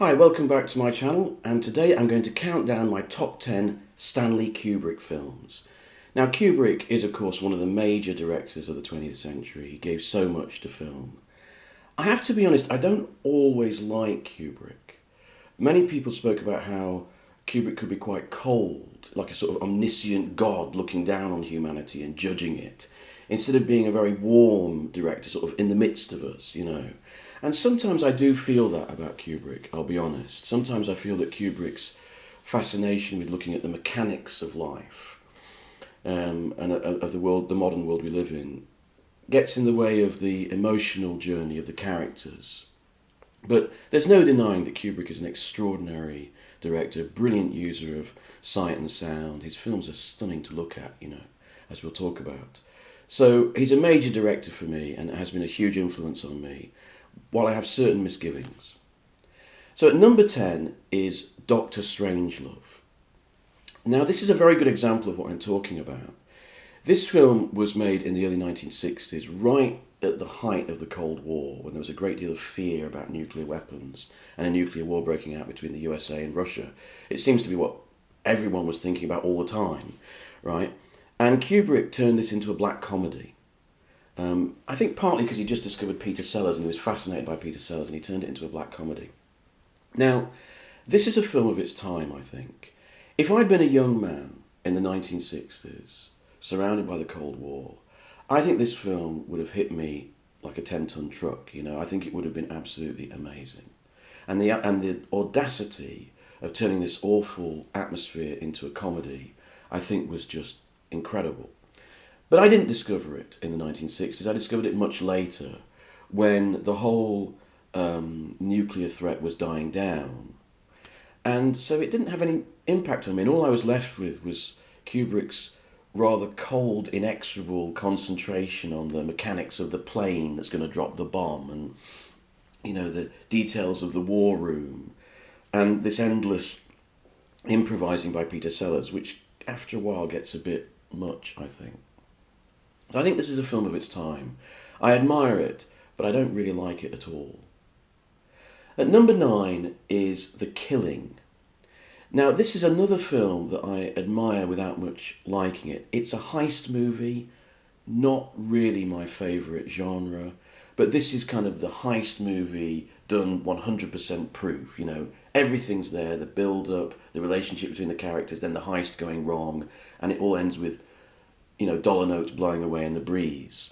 Hi, welcome back to my channel, and today I'm going to count down my top 10 Stanley Kubrick films. Now, Kubrick is of course one of the major directors of the 20th century. He gave so much to film. I have to be honest, I don't always like Kubrick. Many people spoke about how Kubrick could be quite cold, like a sort of omniscient god looking down on humanity and judging it, instead of being a very warm director, sort of in the midst of us. And sometimes I do feel that about Kubrick, I'll be honest. Sometimes I feel that Kubrick's fascination with looking at the mechanics of life and of the world, the modern world we live in, gets in the way of the emotional journey of the characters. But there's no denying that Kubrick is an extraordinary director, brilliant user of sight and sound. His films are stunning to look at, as we'll talk about. So he's a major director for me and has been a huge influence on me, while I have certain misgivings. So at number 10 is Dr. Strangelove. Now this is a very good example of what I'm talking about. This film was made in the early 1960s, right at the height of the Cold War, when there was a great deal of fear about nuclear weapons and a nuclear war breaking out between the USA and Russia. It seems to be what everyone was thinking about all the time, right? And Kubrick turned this into a black comedy. I think partly because he just discovered Peter Sellers and he was fascinated by Peter Sellers and he turned it into a black comedy. Now, this is a film of its time, I think. If I'd been a young man in the 1960s, surrounded by the Cold War, I think this film would have hit me like a 10-ton truck. I think it would have been absolutely amazing. And the audacity of turning this awful atmosphere into a comedy, I think was just incredible. But I didn't discover it in the 1960s. I discovered it much later, when the whole nuclear threat was dying down. And so it didn't have any impact on me. And all I was left with was Kubrick's rather cold, inexorable concentration on the mechanics of the plane that's going to drop the bomb and, the details of the war room. And this endless improvising by Peter Sellers, which after a while gets a bit much, I think. I think this is a film of its time. I admire it, but I don't really like it at all. At number 9 is The Killing. Now, this is another film that I admire without much liking it. It's a heist movie, not really my favourite genre, but this is kind of the heist movie done 100% proof. Everything's there, the build-up, the relationship between the characters, then the heist going wrong, and it all ends with dollar notes blowing away in the breeze.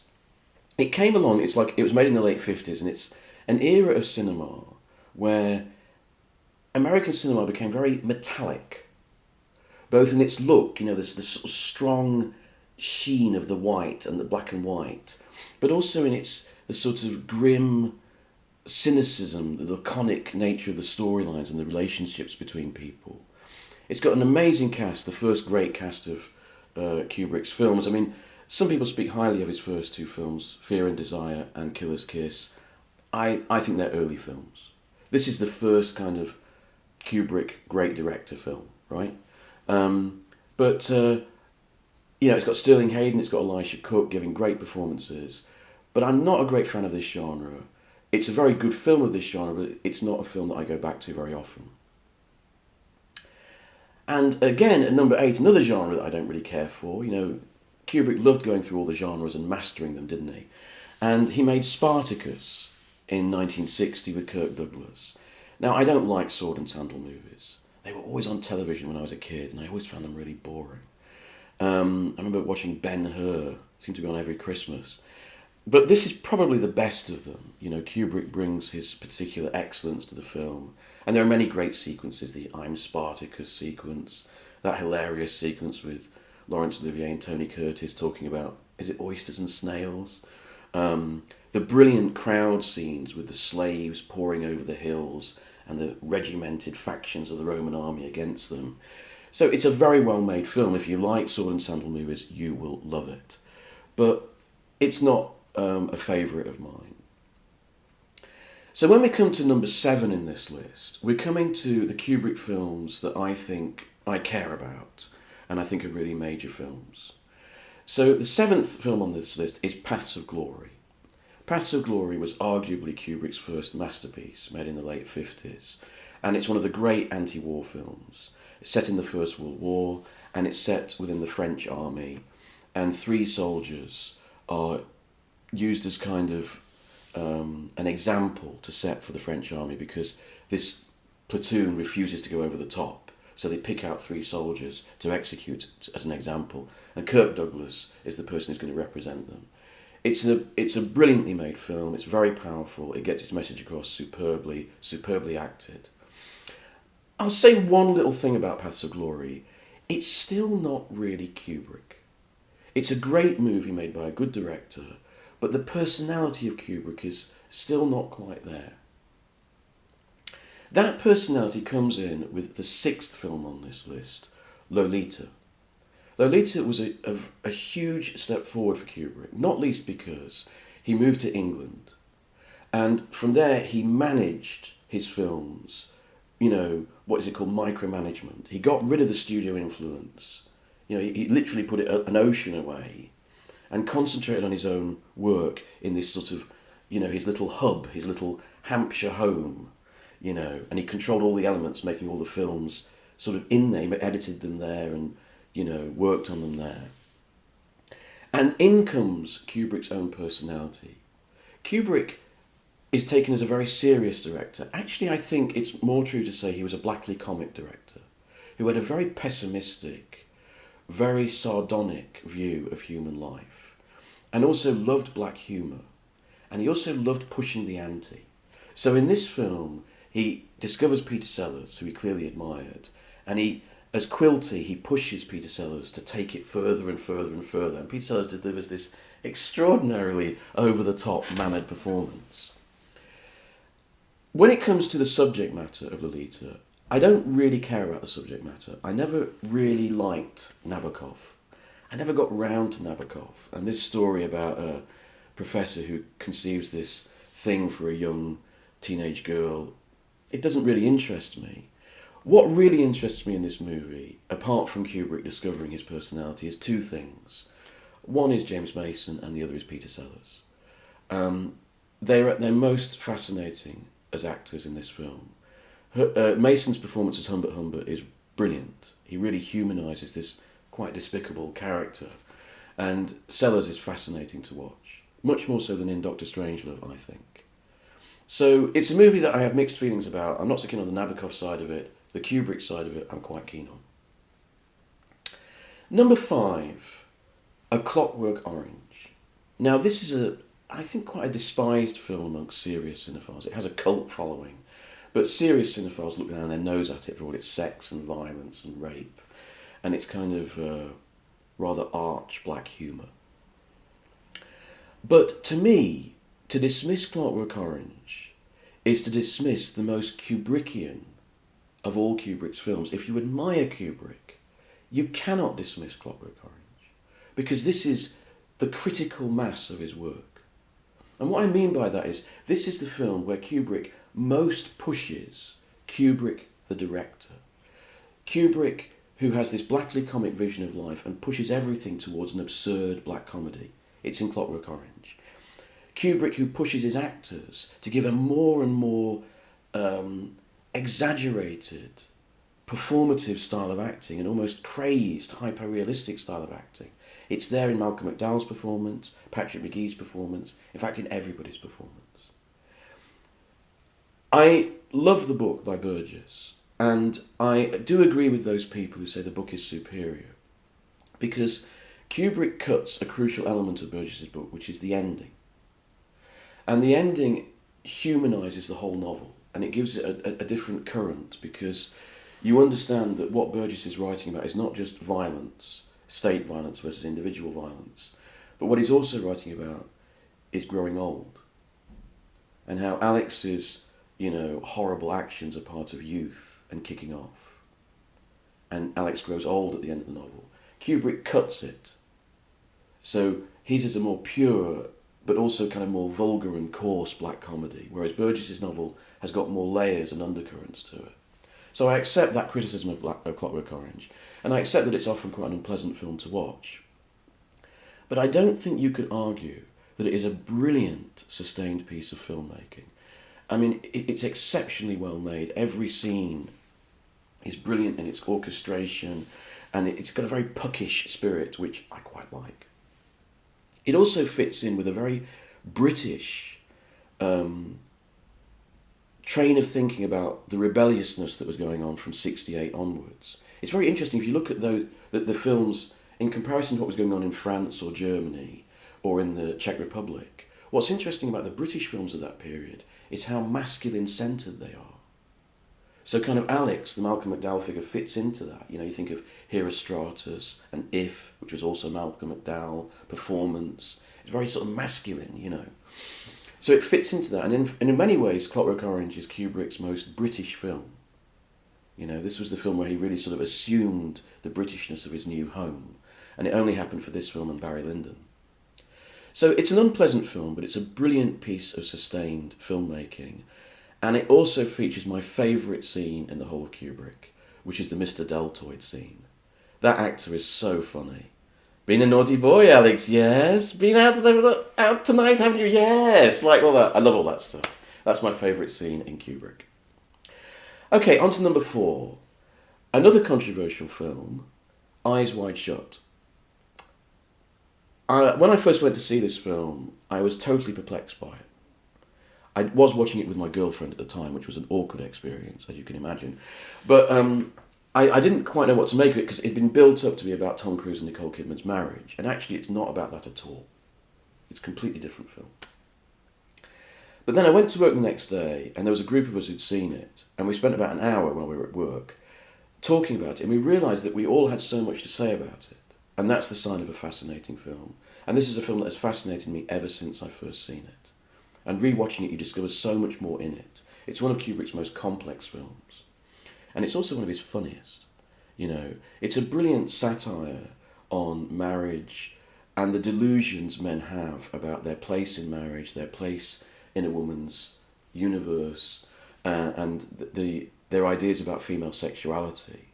It came along, it was made in the late 50s, and it's an era of cinema where American cinema became very metallic, both in its look, this sort of strong sheen of the white and the black and white, but also in the sort of grim cynicism, the laconic nature of the storylines and the relationships between people. It's got an amazing cast, the first great cast of Kubrick's films. I mean, some people speak highly of his first two films, Fear and Desire and Killer's Kiss. I think they're early films. This is the first kind of Kubrick great director film, right? But it's got Sterling Hayden, it's got Elisha Cook giving great performances, but I'm not a great fan of this genre. It's a very good film of this genre, but it's not a film that I go back to very often. And again, at number 8, another genre that I don't really care for. Kubrick loved going through all the genres and mastering them, didn't he? And he made Spartacus in 1960 with Kirk Douglas. Now, I don't like sword and sandal movies. They were always on television when I was a kid, and I always found them really boring. I remember watching Ben-Hur, seemed to be on every Christmas. But this is probably the best of them. Kubrick brings his particular excellence to the film. And there are many great sequences. The I'm Spartacus sequence, that hilarious sequence with Laurence Olivier and Tony Curtis talking about, is it oysters and snails? The brilliant crowd scenes with the slaves pouring over the hills and the regimented factions of the Roman army against them. So it's a very well-made film. If you like sword and sandal movies, you will love it. But it's not a favourite of mine. So when we come to number 7 in this list, we're coming to the Kubrick films that I think I care about and I think are really major films. So the 7th film on this list is Paths of Glory. Paths of Glory was arguably Kubrick's first masterpiece, made in the late 50s, and it's one of the great anti-war films. It's set in the First World War, and it's set within the French army, and three soldiers are used as kind of an example to set for the French army, because this platoon refuses to go over the top. So they pick out three soldiers to execute as an example, and Kirk Douglas is the person who's going to represent them. It's a brilliantly made film. It's very powerful. It gets its message across superbly acted. I'll say one little thing about Paths of Glory. It's still not really Kubrick. It's a great movie made by a good director, but the personality of Kubrick is still not quite there. That personality comes in with the sixth film on this list, Lolita. Lolita was a huge step forward for Kubrick, not least because he moved to England. And from there, he managed his films, what is it called, micromanagement. He got rid of the studio influence. He literally put an ocean away and concentrated on his own work in this sort of, his little hub, his little Hampshire home, and he controlled all the elements, making all the films sort of in there. He edited them there and, worked on them there. And in comes Kubrick's own personality. Kubrick is taken as a very serious director. Actually, I think it's more true to say he was a blackly comic director who had a very pessimistic, very sardonic view of human life, and also loved black humour. And he also loved pushing the ante. So in this film, he discovers Peter Sellers, who he clearly admired, and as Quilty, he pushes Peter Sellers to take it further and further and further. And Peter Sellers delivers this extraordinarily over-the-top, mannered performance. When it comes to the subject matter of Lolita, I don't really care about the subject matter. I never really liked Nabokov. I never got round to Nabokov. And this story about a professor who conceives this thing for a young teenage girl, it doesn't really interest me. What really interests me in this movie, apart from Kubrick discovering his personality, is two things. One is James Mason and the other is Peter Sellers. They're at their most fascinating as actors in this film. Mason's performance as Humbert Humbert is brilliant. He really humanises this quite despicable character. And Sellers is fascinating to watch. Much more so than in Dr. Strangelove, I think. So it's a movie that I have mixed feelings about. I'm not so keen on the Nabokov side of it. The Kubrick side of it, I'm quite keen on. Number 5, A Clockwork Orange. Now, this is I think, quite a despised film amongst serious cinephiles. It has a cult following, but serious cinephiles look down their nose at it for all its sex and violence and rape, and its kind of rather arch black humour. But to me, to dismiss Clockwork Orange is to dismiss the most Kubrickian of all Kubrick's films. If you admire Kubrick, you cannot dismiss Clockwork Orange, because this is the critical mass of his work. And what I mean by that is, this is the film where Kubrick most pushes Kubrick the director. Kubrick, who has this blackly comic vision of life and pushes everything towards an absurd black comedy. It's in Clockwork Orange. Kubrick, who pushes his actors to give a more and more exaggerated, performative style of acting, an almost crazed, hyper-realistic style of acting. It's there in Malcolm McDowell's performance, Patrick McGee's performance, in fact in everybody's performance. I love the book by Burgess, and I do agree with those people who say the book is superior, because Kubrick cuts a crucial element of Burgess's book, which is the ending. And the ending humanises the whole novel, and it gives it a different current, because you understand that what Burgess is writing about is not just violence, state violence versus individual violence, but what he's also writing about is growing old, and how Alex's, horrible actions are part of youth and kicking off. And Alex grows old at the end of the novel. Kubrick cuts it. So his is a more pure, but also kind of more vulgar and coarse black comedy, whereas Burgess's novel has got more layers and undercurrents to it. So I accept that criticism of Clockwork Orange, and I accept that it's often quite an unpleasant film to watch. But I don't think you could argue that it is a brilliant, sustained piece of filmmaking. I mean, it's exceptionally well made. Every scene is brilliant in its orchestration, and it's got a very puckish spirit, which I quite like. It also fits in with a very British train of thinking about the rebelliousness that was going on from '68 onwards. It's very interesting if you look at the films in comparison to what was going on in France or Germany or in the Czech Republic. What's interesting about the British films of that period is how masculine-centred they are. So kind of Alex, the Malcolm McDowell figure, fits into that. You know, you think of Herostratus and If, which was also Malcolm McDowell, Performance. It's very sort of masculine, you know. So it fits into that. And in many ways, Clockwork Orange is Kubrick's most British film. You know, this was the film where he really sort of assumed the Britishness of his new home. And it only happened for this film and Barry Lyndon. So it's an unpleasant film, but it's a brilliant piece of sustained filmmaking. And it also features my favourite scene in the whole of Kubrick, which is the Mr. Deltoid scene. That actor is so funny. Been a naughty boy, Alex, yes. Been out tonight, haven't you? Yes. Like all that. I love all that stuff. That's my favourite scene in Kubrick. Okay, on to number 4. Another controversial film, Eyes Wide Shut. When I first went to see this film, I was totally perplexed by it. I was watching it with my girlfriend at the time, which was an awkward experience, as you can imagine. But I didn't quite know what to make of it because it had been built up to be about Tom Cruise and Nicole Kidman's marriage. And actually, it's not about that at all. It's a completely different film. But then I went to work the next day, and there was a group of us who'd seen it. And we spent about an hour while we were at work talking about it. And we realised that we all had so much to say about it. And that's the sign of a fascinating film. And this is a film that has fascinated me ever since I first seen it. And rewatching it, you discover so much more in it. It's one of Kubrick's most complex films. And it's also one of his funniest. You know, it's a brilliant satire on marriage and the delusions men have about their place in marriage, their place in a woman's universe, and their ideas about female sexuality.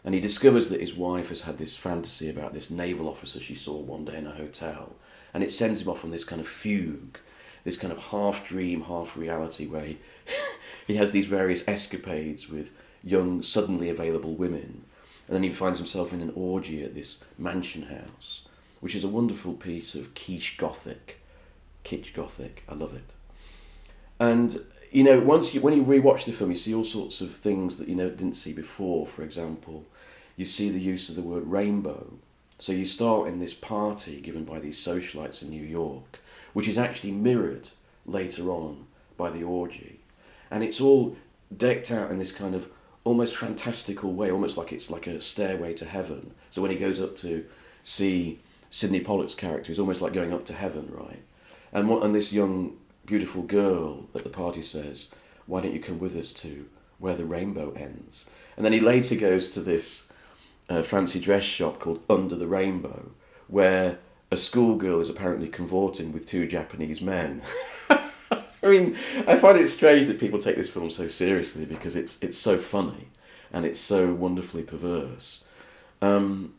And he discovers that his wife has had this fantasy about this naval officer she saw one day in a hotel. And it sends him off on this kind of fugue, this kind of half dream, half reality where he has these various escapades with young, suddenly available women. And then he finds himself in an orgy at this mansion house, which is a wonderful piece of kitsch gothic. I love it. And, you know, when you rewatch the film, you see all sorts of things that you didn't see before. For example, you see the use of the word rainbow. So you start in this party given by these socialites in New York, which is actually mirrored later on by the orgy. And it's all decked out in this kind of almost fantastical way, almost like it's like a stairway to heaven. So when he goes up to see Sidney Pollock's character, it's almost like going up to heaven, right? And this young, beautiful girl at the party says, "Why don't you come with us to where the rainbow ends?" And then he later goes to this fancy dress shop called Under the Rainbow, where a schoolgirl is apparently cavorting with 2 Japanese men. I mean, I find it strange that people take this film so seriously because it's so funny and it's so wonderfully perverse. And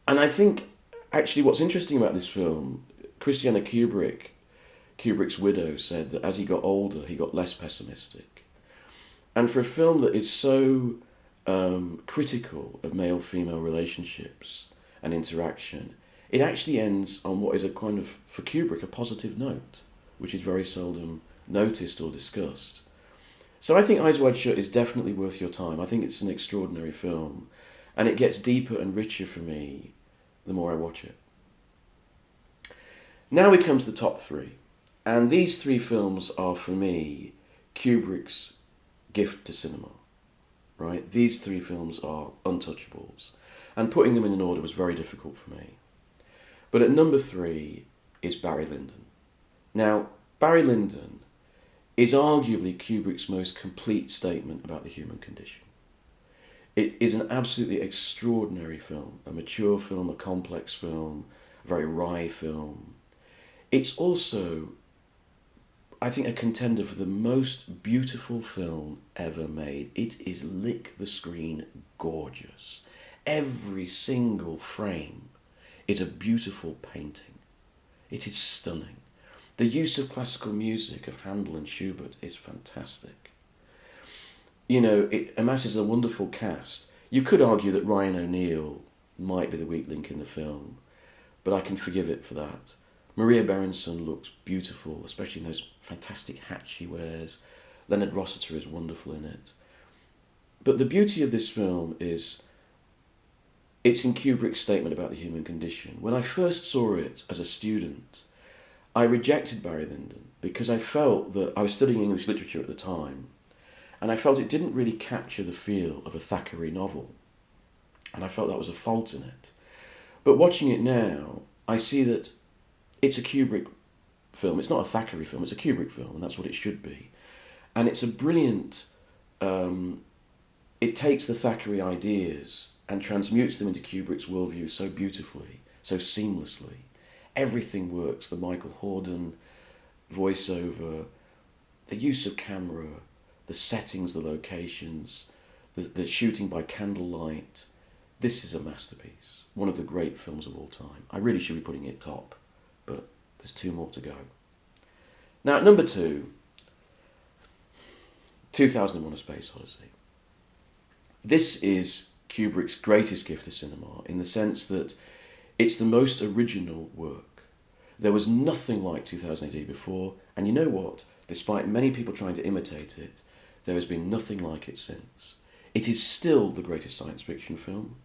I think, actually, what's interesting about this film, Christiana Kubrick's widow, said that as he got older, he got less pessimistic. And for a film that is so critical of male-female relationships and interaction, it actually ends on what is a kind of, for Kubrick, a positive note, which is very seldom noticed or discussed. So I think Eyes Wide Shut is definitely worth your time. I think it's an extraordinary film, and it gets deeper and richer for me the more I watch it. Now we come to the top 3, and these 3 films are, for me, Kubrick's gift to cinema, right? These 3 films are untouchables, and putting them in an order was very difficult for me. But at number 3 is Barry Lyndon. Now, Barry Lyndon is arguably Kubrick's most complete statement about the human condition. It is an absolutely extraordinary film, a mature film, a complex film, a very wry film. It's also, I think, a contender for the most beautiful film ever made. It is lick the screen gorgeous. Every single frame is a beautiful painting. It is stunning. The use of classical music of Handel and Schubert is fantastic. It amasses a wonderful cast. You could argue that Ryan O'Neill might be the weak link in the film, but I can forgive it for that. Maria Berenson looks beautiful, especially in those fantastic hats she wears. Leonard Rossiter is wonderful in it. But the beauty of this film is it's in Kubrick's statement about the human condition. When I first saw it as a student, I rejected Barry Lyndon because I felt that I was studying English literature at the time, and I felt it didn't really capture the feel of a Thackeray novel. And I felt that was a fault in it. But watching it now, I see that it's a Kubrick film. It's not a Thackeray film, it's a Kubrick film, and that's what it should be. And it's a brilliant... it takes the Thackeray ideas and transmutes them into Kubrick's worldview so beautifully, so seamlessly. Everything works. The Michael Hordern voiceover, the use of camera, the settings, the locations, the shooting by candlelight. This is a masterpiece. One of the great films of all time. I really should be putting it top, but there's 2 more to go. Now, at number 2, 2001: A Space Odyssey. This is Kubrick's greatest gift to cinema in the sense that it's the most original work. There was nothing like 2000 AD before, and you know what? Despite many people trying to imitate it, there has been nothing like it since. It is still the greatest science fiction film,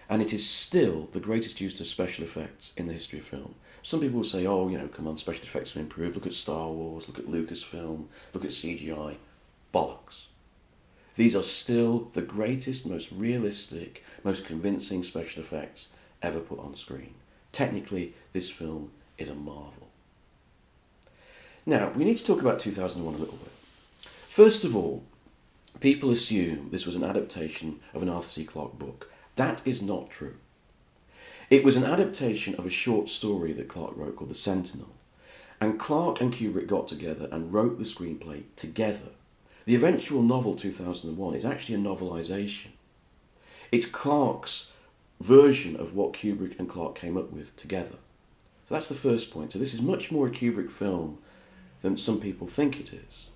and it is still the greatest use of special effects in the history of film. Some people will say, come on, special effects have improved. Look at Star Wars, look at Lucasfilm, look at CGI. Bollocks. These are still the greatest, most realistic, most convincing special effects ever put on screen. Technically, this film is a marvel. Now, we need to talk about 2001 a little bit. First of all, people assume this was an adaptation of an Arthur C. Clarke book. That is not true. It was an adaptation of a short story that Clarke wrote called The Sentinel. And Clarke and Kubrick got together and wrote the screenplay together. The eventual novel 2001 is actually a novelisation. It's Clarke's version of what Kubrick and Clarke came up with together. So that's the first point. So this is much more a Kubrick film than some people think it is.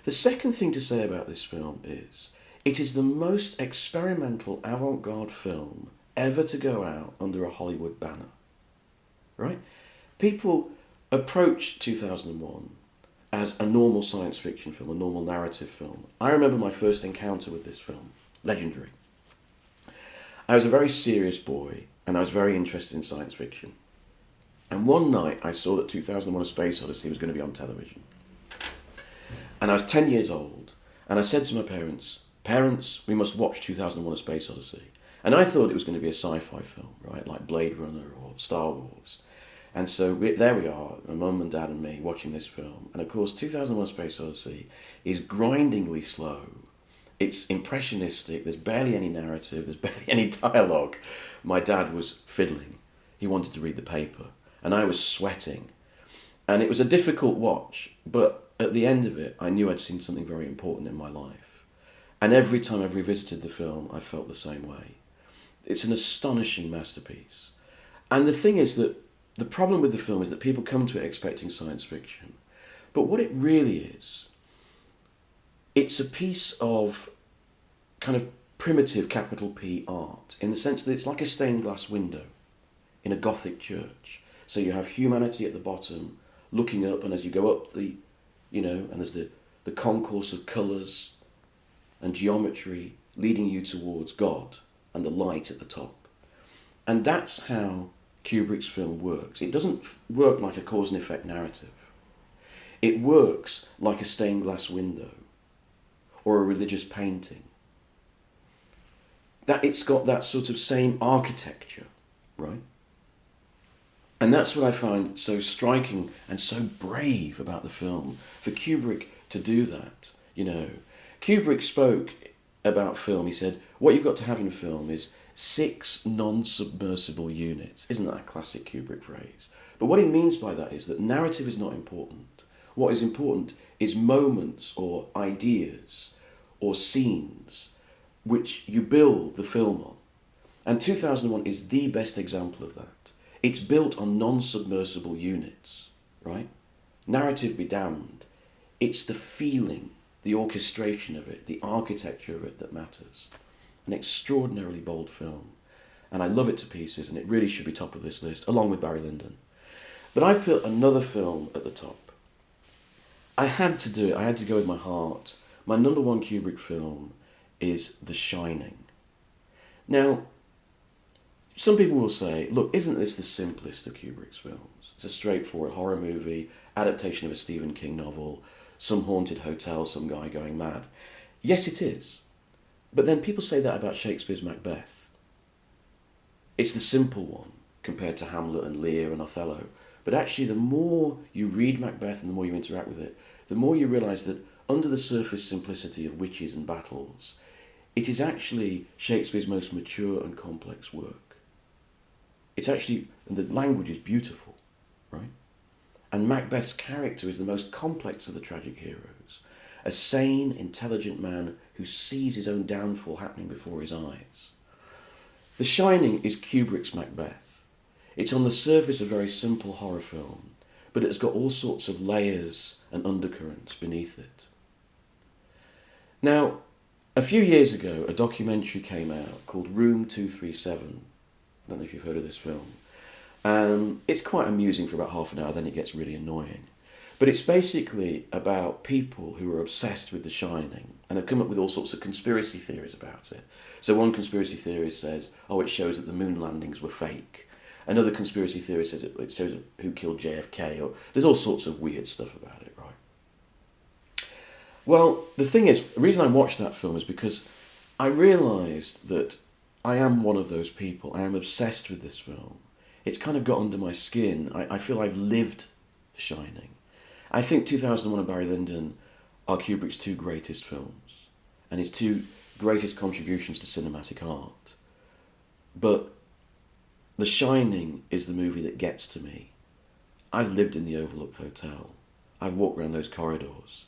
The second thing to say about this film is it is the most experimental avant-garde film ever to go out under a Hollywood banner. Right? People approach 2001 as a normal science fiction film, a normal narrative film. I remember my first encounter with this film, legendary. I was a very serious boy and I was very interested in science fiction. And one night I saw that 2001: A Space Odyssey was going to be on television. And I was 10 years old and I said to my parents, we must watch 2001: A Space Odyssey. And I thought it was going to be a sci-fi film, right, like Blade Runner or Star Wars. And so there we are, my mum and dad and me, watching this film. And of course, 2001: A Space Odyssey is grindingly slow. It's impressionistic, there's barely any narrative, there's barely any dialogue. My dad was fiddling. He wanted to read the paper. And I was sweating. And it was a difficult watch, but at the end of it, I knew I'd seen something very important in my life. And every time I've revisited the film, I felt the same way. It's an astonishing masterpiece. And the thing is that the problem with the film is that people come to it expecting science fiction. But what it really is, it's a piece of kind of primitive capital P art, in the sense that it's like a stained glass window in a Gothic church. So you have humanity at the bottom, looking up, and as you go up and there's the concourse of colours and geometry leading you towards God and the light at the top. And that's how Kubrick's film works. It doesn't work like a cause and effect narrative. It works like a stained glass window or a religious painting. That it's got that sort of same architecture, right? And that's what I find so striking and so brave about the film, for Kubrick to do that. Kubrick spoke about film. He said, what you've got to have in a film is 6 non-submersible units. Isn't that a classic Kubrick phrase? But what he means by that is that narrative is not important. What is important is moments or ideas or scenes which you build the film on. And 2001 is the best example of that. It's built on non-submersible units, right? Narrative be damned. It's the feeling, the orchestration of it, the architecture of it that matters. An extraordinarily bold film. And I love it to pieces, and it really should be top of this list, along with Barry Lyndon. But I've put another film at the top. I had to do it. I had to go with my heart. My number one Kubrick film is The Shining. Now, some people will say, look, isn't this the simplest of Kubrick's films? It's a straightforward horror movie, adaptation of a Stephen King novel, some haunted hotel, some guy going mad. Yes, it is. But then people say that about Shakespeare's Macbeth. It's the simple one compared to Hamlet and Lear and Othello. But actually, the more you read Macbeth and the more you interact with it, the more you realise that under the surface simplicity of witches and battles, it is actually Shakespeare's most mature and complex work. It's actually, and the language is beautiful, right? And Macbeth's character is the most complex of the tragic heroes. A sane, intelligent man who sees his own downfall happening before his eyes. The Shining is Kubrick's Macbeth. It's on the surface a very simple horror film, but it's got all sorts of layers and undercurrents beneath it. Now, a few years ago, a documentary came out called Room 237. I don't know if you've heard of this film. It's quite amusing for about half an hour, then it gets really annoying. But it's basically about people who are obsessed with The Shining and have come up with all sorts of conspiracy theories about it. So one conspiracy theorist says, oh, it shows that the moon landings were fake. Another conspiracy theorist says it shows who killed JFK. Or there's all sorts of weird stuff about it, right? Well, the thing is, the reason I watched that film is because I realised that I am one of those people. I am obsessed with this film. It's kind of got under my skin. I feel I've lived The Shining. I think 2001 and Barry Lyndon are Kubrick's two greatest films and his two greatest contributions to cinematic art. But The Shining is the movie that gets to me. I've lived in the Overlook Hotel. I've walked around those corridors.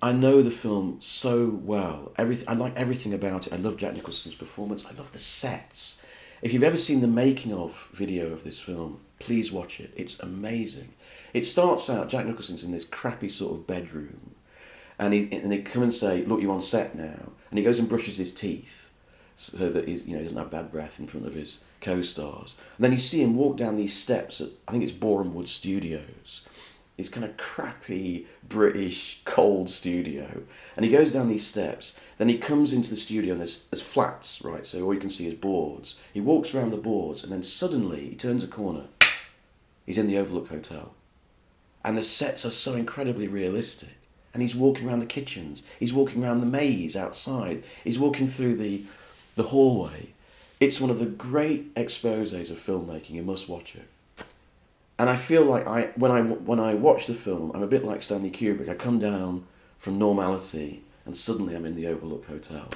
I know the film so well. I like everything about it. I love Jack Nicholson's performance. I love the sets. If you've ever seen the making of video of this film, please watch it. It's amazing. It starts out, Jack Nicholson's in this crappy sort of bedroom, and they come and say, look, you're on set now. And he goes and brushes his teeth so that he doesn't have bad breath in front of his co-stars. And then you see him walk down these steps at, I think it's Boreham Wood Studios, this kind of crappy British cold studio, and he goes down these steps. Then he comes into the studio and there's flats, right? So all you can see is boards. He walks around the boards and then suddenly he turns a corner. He's in the Overlook Hotel, and the sets are so incredibly realistic. And he's walking around the kitchens. He's walking around the maze outside. He's walking through the hallway. It's one of the great exposés of filmmaking. You must watch it. And I feel like when I watch the film, I'm a bit like Stanley Kubrick. I come down from normality and suddenly I'm in the Overlook Hotel.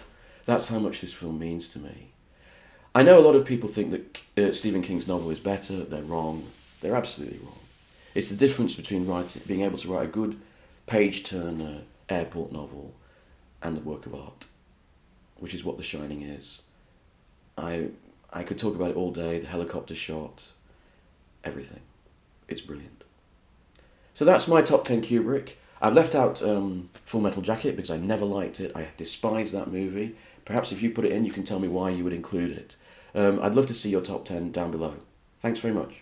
That's how much this film means to me. I know a lot of people think that Stephen King's novel is better. They're wrong. They're absolutely wrong. It's the difference between being able to write a good page-turner airport novel and the work of art, which is what The Shining is. I could talk about it all day, the helicopter shot, everything. It's brilliant. So that's my top 10 Kubrick. I've left out Full Metal Jacket because I never liked it. I despise that movie. Perhaps if you put it in, you can tell me why you would include it. I'd love to see your top 10 down below. Thanks very much.